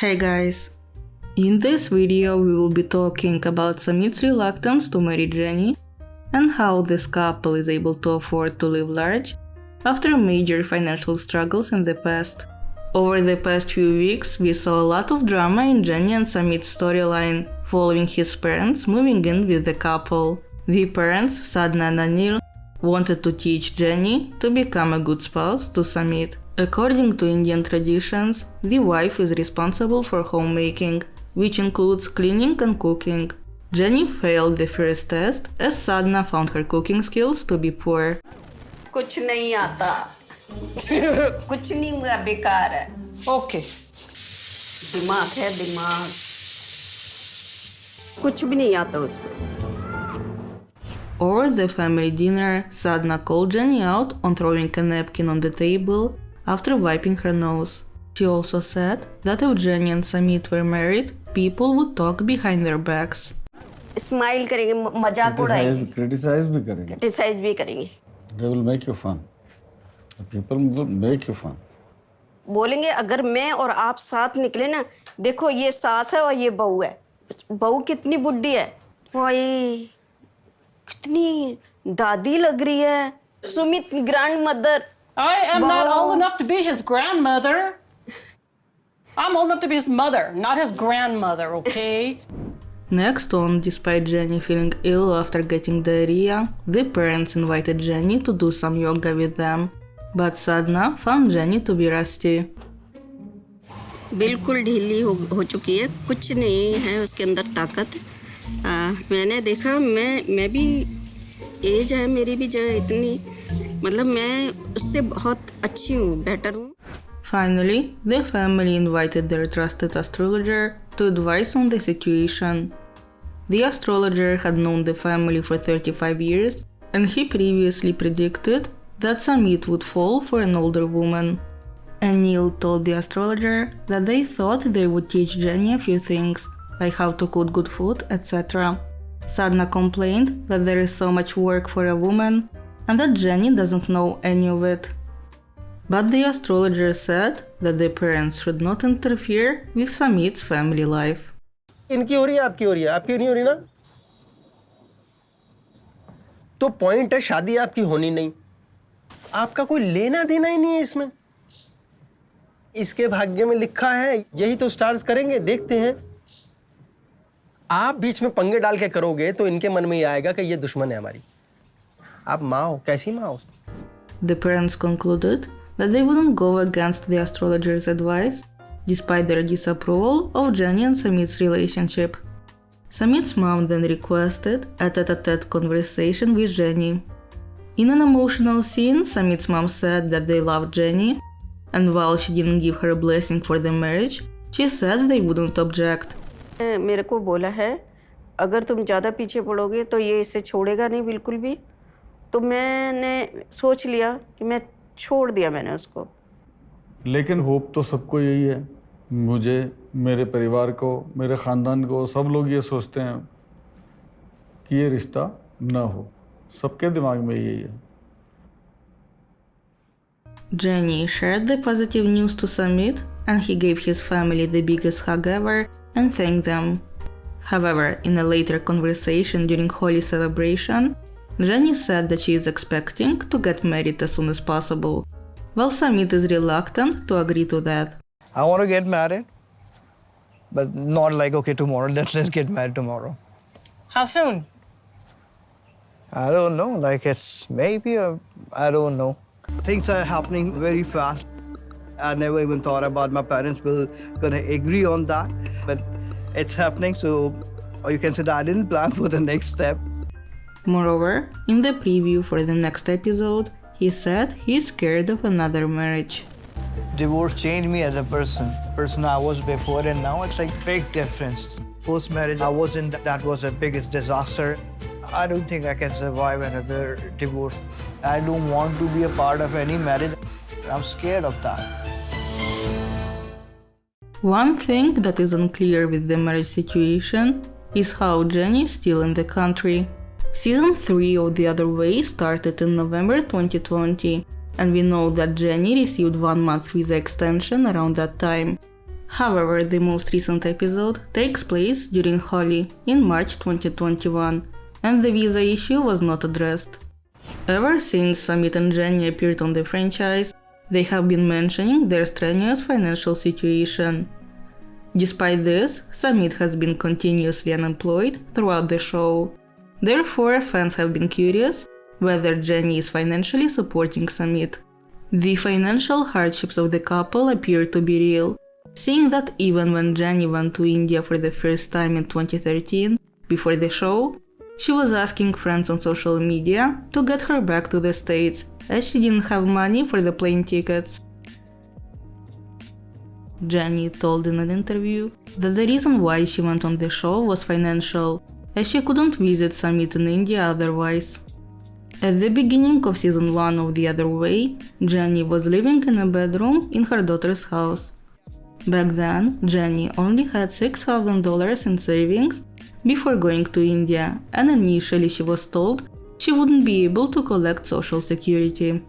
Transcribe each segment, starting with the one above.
Hey guys! In this video we will be talking about Sumit's reluctance to marry Jenny and how this couple is able to afford to live large after major financial struggles in the past. Over the past few weeks we saw a lot of drama in Jenny and Sumit's storyline, following his parents moving in with the couple. The parents, Sadhna and Anil, wanted to teach Jenny to become a good spouse to Sumit. According to Indian traditions, the wife is responsible for homemaking, which includes cleaning and cooking. Jenny failed the first test as Sadhna found her cooking skills to be poor. कुछ नहीं आता कुछ नहीं हुआ बेकार है okay दिमाग है दिमाग कुछ भी नहीं आता उसको. Over the family dinner, Sadhna called Jenny out on throwing a napkin on the table after wiping her nose. She also said that if Jenny and Sumit were married, people would talk behind their backs. Smile करेंगे मजाक उड़ाएंगे criticise भी करेंगे criticise भी करेंगे they will make you fun people will make you fun बोलेंगे अगर मैं और आप साथ निकले ना देखो ये सास है और ये बहू है बहू कितनी बुड्ढी है भाई कितनी दादी लग रही है Sumit grand mother. I am not old enough to be his grandmother. I'm old enough to be his mother, not his grandmother, okay? Next on, despite Jenny feeling ill after getting diarrhea, the parents invited Jenny to do some yoga with them. But Sadhna found Jenny to be rusty. बिल्कुल ढीली हो चुकी है कुछ नहीं है उसके अंदर ताकत. मैंने देखा मैं भी एज है मेरी भी जो इतनी मतलब मैं उससे बहुत अच्छी हूँ बेटर हूँ. Finally, the family invited their trusted astrologer to advise on the situation. The astrologer had known the family for 35 years and he previously predicted that Sumit would fall for an older woman. Anil told the astrologer that they thought they would teach Jenny a few things, like how to cook good food, etc. Sadhna complained that there is so much work for a woman and that Jenny doesn't know any of it. But the astrologer said that the parents should not interfere with Sumit's family life. इनकी हो रही है आपकी नहीं हो रही ना तो पॉइंट है शादी आपकी होनी नहीं आपका कोई लेना देना ही नहीं है इसमें इसके भाग्य में लिखा है यही तो स्टार्स करेंगे देखते हैं आप बीच में पंगे डाल के करोगे तो इनके मन में ही आएगा कि ये दुश्मन है हमारी. आप माँ हो कैसी माँ हो. The parents concluded that they wouldn't go against the astrologer's advice, despite their disapproval of Jenny and Sumit's relationship. Sumit's mom then requested a tete-a-tete conversation with Jenny. In an emotional scene, Sumit's mom said that they loved Jenny, and while she didn't give her a blessing for the marriage, she said they wouldn't object. मेरे को बोला है अगर तुम ज़्यादा पीछे पड़ोगे तो ये इसे छोड़ेगा नहीं बिल्कुल भी. तो मैंने सोच लिया कि मैं छोड़ दिया मैंने उसको. लेकिन होप तो सबको यही है मुझे मेरे परिवार को मेरे ख़ानदान को सब लोग ये सोचते हैं कि ये रिश्ता ना हो सबके दिमाग में यही है. Jenny shared the positive news to Sumit and he gave his family the biggest hug ever and thanked them. However, in a later conversation during Holi celebration, Jenny said that she is expecting to get married as soon as possible, while Sumit is reluctant to agree to that. I want to get married, but not like, okay, tomorrow, let's get married tomorrow. How soon? I don't know, like it's maybe, I don't know. Things are happening very fast. I never even thought about my parents will gonna agree on that, but it's happening, so or you can say that I didn't plan for the next step. Moreover, in the preview for the next episode, he said he is scared of another marriage. Divorce changed me as a person I was before and now it's like big difference. Post marriage I was in that was the biggest disaster. I don't think I can survive another divorce. I don't want to be a part of any marriage. I'm scared of that. One thing that is unclear with the marriage situation is how Jenny is still in the country. Season 3 of The Other Way started in November 2020, and we know that Jenny received 1 month visa extension around that time. However, the most recent episode takes place during Holi in March 2021, and the visa issue was not addressed. Ever since Sumit and Jenny appeared on the franchise, they have been mentioning their strenuous financial situation. Despite this, Sumit has been continuously unemployed throughout the show. Therefore, fans have been curious whether Jenny is financially supporting Sumit. The financial hardships of the couple appear to be real, seeing that even when Jenny went to India for the first time in 2013, before the show, she was asking friends on social media to get her back to the States, as she didn't have money for the plane tickets. Jenny told in an interview that the reason why she went on the show was financial, as she couldn't visit Sumit in India otherwise. At the beginning of season 1 of The Other Way, Jenny was living in a bedroom in her daughter's house. Back then, Jenny only had $6,000 in savings before going to India, and initially she was told she wouldn't be able to collect Social Security.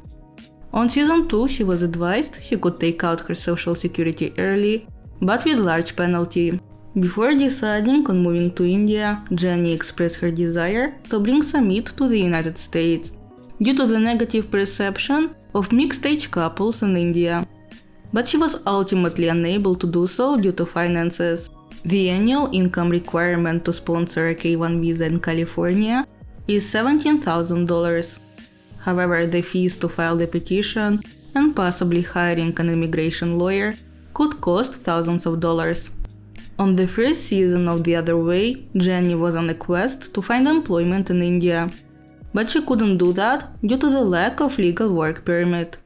On season 2, she was advised she could take out her Social Security early, but with large penalty. Before deciding on moving to India, Jenny expressed her desire to bring Sumit to the United States, due to the negative perception of mixed-age couples in India. But she was ultimately unable to do so due to finances. The annual income requirement to sponsor a K-1 visa in California is $17,000. However, the fees to file the petition and possibly hiring an immigration lawyer could cost thousands of dollars. On the first season of The Other Way, Jenny was on a quest to find employment in India, but she couldn't do that due to the lack of legal work permit.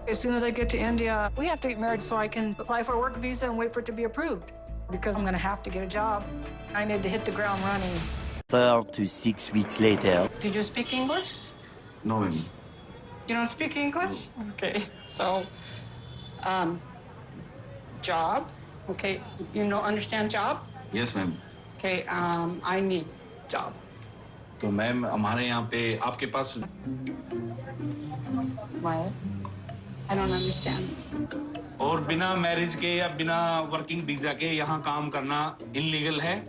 As soon as I get to India, we have to get married so I can apply for a work visa and wait for it to be approved, because I'm going to have to get a job. I need to hit the ground running. 4 to 6 weeks later. Do you speak English? No, ma'am. You don't speak English? Okay, so, job. Okay, you know, understand job? Yes, ma'am. Okay, I need job. तो ma'am हमारे यहाँ पे आपके पास What? I don't understand. और बिना marriage के या बिना वर्किंग वीजा के यहाँ काम करना इनलीगल है?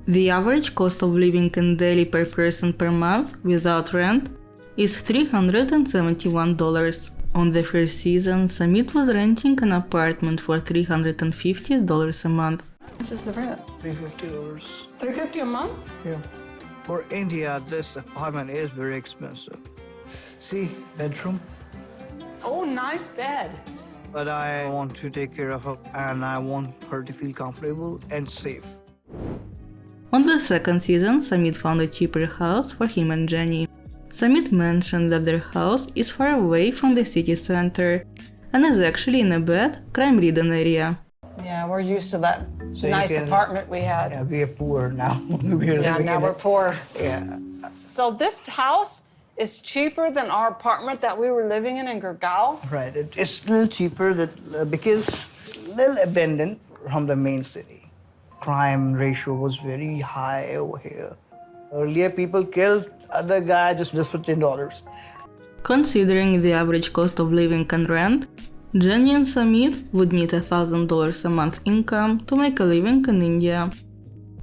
The average cost of living in Delhi per person per month without rent is $371. On the first season, Sumit was renting an apartment for $350 a month. This is the rent. $350. $350 a month? Yeah. For India, this apartment is very expensive. See, bedroom. Oh, nice bed. But I want to take care of her and I want her to feel comfortable and safe. On the second season, Sumit found a cheaper house for him and Jenny. Sumit mentioned that their house is far away from the city center and is actually in a bad, crime-ridden area. Yeah, we're used to that So nice you can- apartment we had. Yeah, we are poor now. We are Yeah, living now in we're it. poor. Yeah. So this house is cheaper than our apartment that we were living in Gurgaon. Right. It's a little cheaper because it's a little abandoned from the main city. Crime ratio was very high over here. Earlier, people killed other guy just for $10. Considering the average cost of living and rent, Jenny and Sumit would need $1,000 a month income to make a living in India.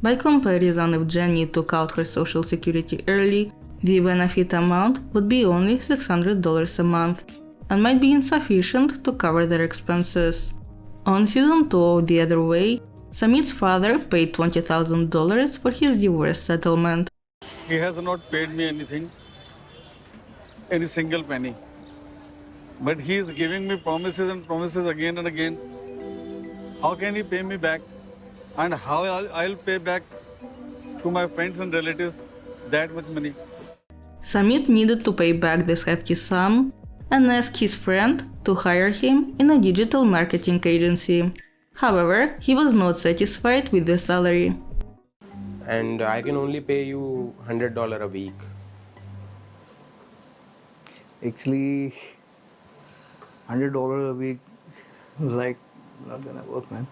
By comparison, if Jenny took out her Social Security early, the benefit amount would be only $600 a month and might be insufficient to cover their expenses. On season 2 of The Other Way, Sumit's father paid $20,000 for his divorce settlement. He has not paid me anything, any single penny. But he is giving me promises and promises again and again. How can he pay me back? And how I'll pay back to my friends and relatives that much money? Sumit needed to pay back this hefty sum and asked his friend to hire him in a digital marketing agency. However, he was not satisfied with the salary. And I can only pay you $100 a week. Actually, $100 a week is like not gonna work, man.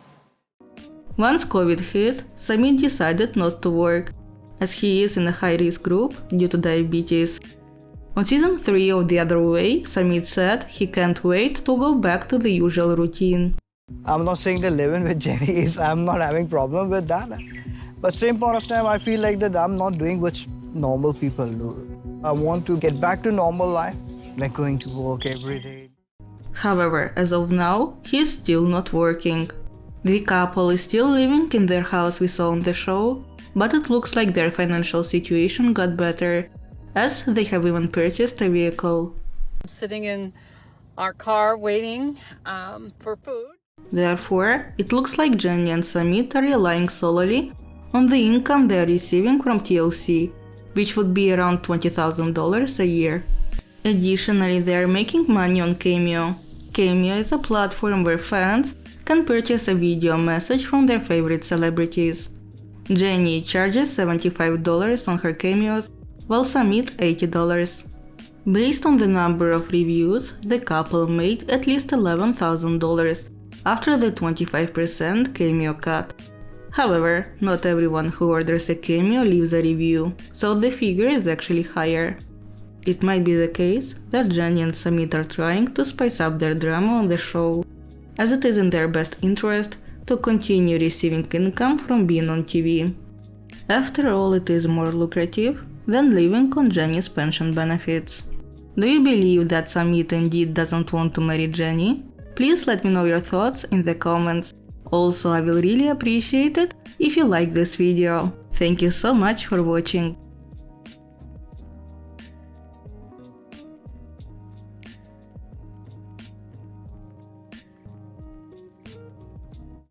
Once COVID hit, Sumit decided not to work, as he is in a high-risk group due to diabetes. On season 3 of The Other Way, Sumit said he can't wait to go back to the usual routine. I'm not saying that living with Jenny is, I'm not having problem with that. But same point of time, I feel like that I'm not doing what normal people do. I want to get back to normal life, like going to work every day. However, as of now, he is still not working. The couple is still living in their house we saw on the show, but it looks like their financial situation got better, as they have even purchased a vehicle. I'm sitting in our car waiting for food. Therefore, it looks like Jenny and Sumit are relying solely on the income they are receiving from TLC, which would be around $20,000 a year. Additionally, they are making money on Cameo. Cameo is a platform where fans can purchase a video message from their favorite celebrities. Jenny charges $75 on her cameos, while Sumit $80. Based on the number of reviews, the couple made at least $11,000 after the 25% Cameo cut. However, not everyone who orders a Cameo leaves a review, so the figure is actually higher. It might be the case that Jenny and Sumit are trying to spice up their drama on the show, as it is in their best interest to continue receiving income from being on TV. After all, it is more lucrative than living on Jenny's pension benefits. Do you believe that Sumit indeed doesn't want to marry Jenny? Please let me know your thoughts in the comments. Also, I will really appreciate it if you like this video. Thank you so much for watching.